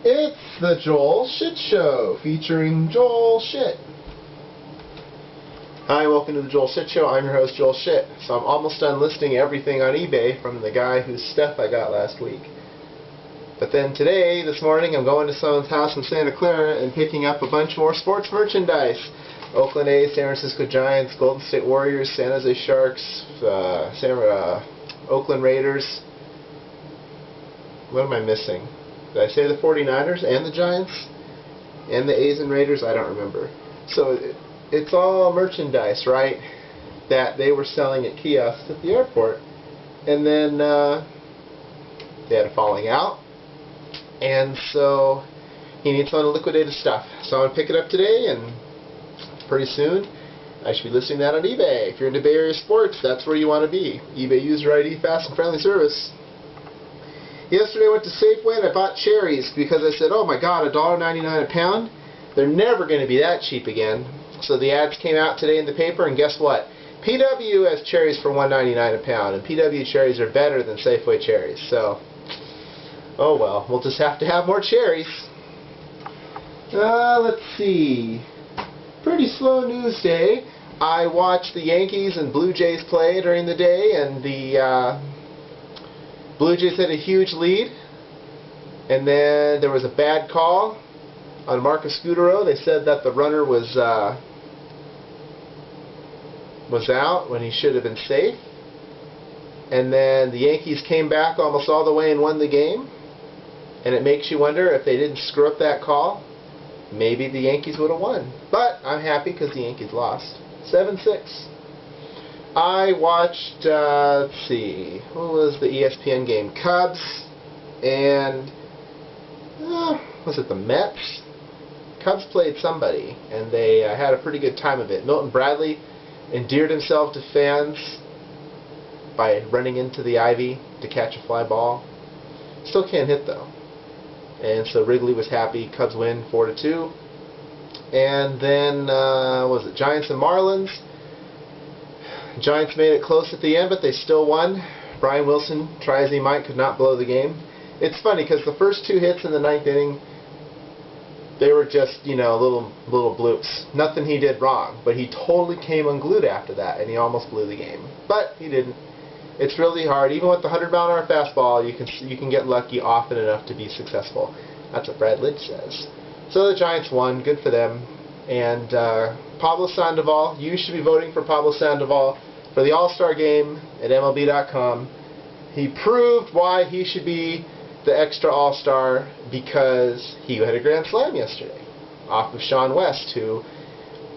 It's the Joel Shit Show, featuring Joel Shit. Hi, welcome to the Joel Shit Show. I'm your host, Joel Shit. So I'm almost done listing everything on eBay from the guy whose stuff I got last week. But then today, this morning, I'm going to someone's house in Santa Clara and picking up a bunch more sports merchandise. Oakland A's, San Francisco Giants, Golden State Warriors, San Jose Sharks, Oakland Raiders. What am I missing? Did I say the 49ers and the Giants? And the A's and Raiders? I don't remember. So it's all merchandise, right? That they were selling at kiosks at the airport. And then they had a falling out. And so he needs someone to liquidate his stuff. So I'm going to pick it up today, and pretty soon I should be listing that on eBay. If you're into Bay Area sports, that's where you want to be. eBay user ID, fast and friendly service. Yesterday I went to Safeway and I bought cherries because I said, oh my god, $1.99 a pound? They're never going to be that cheap again. So the ads came out today in the paper, and guess what? PW has cherries for $1.99 a pound, and PW cherries are better than Safeway cherries. So, oh well, we'll just have to have more cherries. Let's see. Pretty slow news day. I watched the Yankees and Blue Jays play during the day, and the Blue Jays had a huge lead, and then there was a bad call on Marcus Scutaro. They said that the runner was out when he should have been safe, and then the Yankees came back almost all the way and won the game. And it makes you wonder, if they didn't screw up that call, maybe the Yankees would have won. But I'm happy because the Yankees lost 7-6. I watched, let's see, what was the ESPN game? Cubs and, was it the Mets? Cubs played somebody, and they had a pretty good time of it. Milton Bradley endeared himself to fans by running into the ivy to catch a fly ball. Still can't hit, though. And so Wrigley was happy. Cubs win 4-2. And then, was it Giants and Marlins? Giants made it close at the end, but they still won. Brian Wilson, try as he might, could not blow the game. It's funny because the first two hits in the ninth inning, they were just, you know, little bloops. Nothing he did wrong, but he totally came unglued after that, and he almost blew the game. But he didn't. It's really hard. Even with the 100-mile-an-hour fastball, you can get lucky often enough to be successful. That's what Brad Lidge says. So the Giants won. Good for them. And Pablo Sandoval, you should be voting for Pablo Sandoval for the All-Star game at MLB.com. He proved why he should be the extra All-Star because he had a grand slam yesterday off of Sean West, who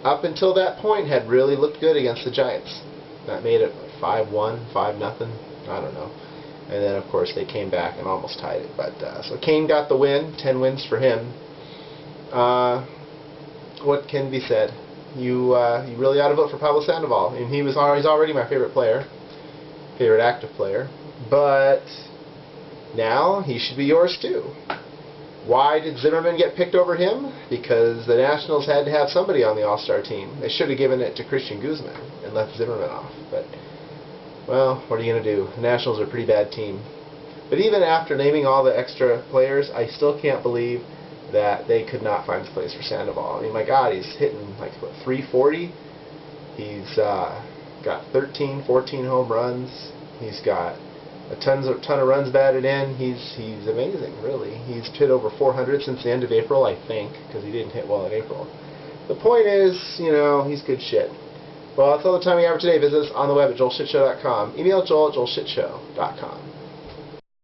up until that point had really looked good against the Giants. That made it 5-1, 5-0, I don't know. And then, of course, they came back and almost tied it. But so Kane got the win, 10 wins for him. What can be said? You really ought to vote for Pablo Sandoval. And he's already my favorite player, favorite active player. But now he should be yours too. Why did Zimmerman get picked over him? Because the Nationals had to have somebody on the All-Star team. They should have given it to Christian Guzman and left Zimmerman off. But, well, what are you going to do? The Nationals are a pretty bad team. But even after naming all the extra players, I still can't believe that they could not find a place for Sandoval. I mean, my God, he's hitting like, what, 340? He's got 13, 14 home runs. He's got a ton of runs batted in. He's amazing, really. He's hit over 400 since the end of April, I think, because he didn't hit well in April. The point is, you know, he's good shit. Well, that's all the time we have for today. Visit us on the web at joelshitshow.com. Email Joel at joelshitshow.com.